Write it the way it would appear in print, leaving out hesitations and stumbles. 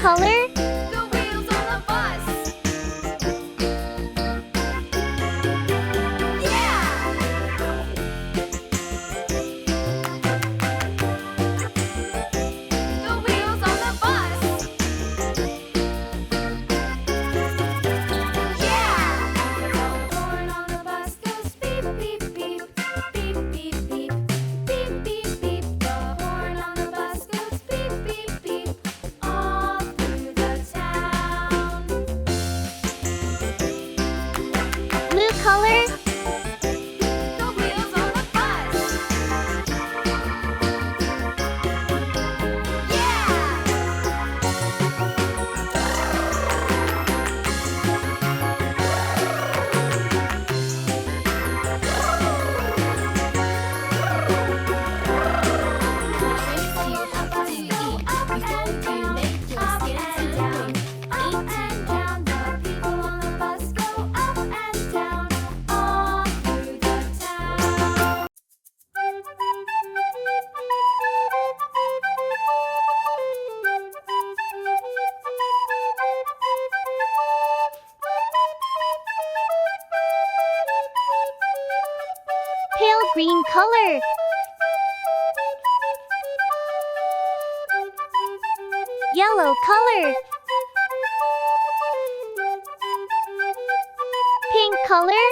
color? The wheels on the bus. Yeah! The wheels on the bus. Yeah! The horn on the bus goes beep, beep, beep. Beep, beep, beep. Beep, beep, beep. The horn on the bus goes beep, beep, beep. All through the town. Blue color? The wheels on the bus. Yeah! Pale green color. Yellow color. Pink color.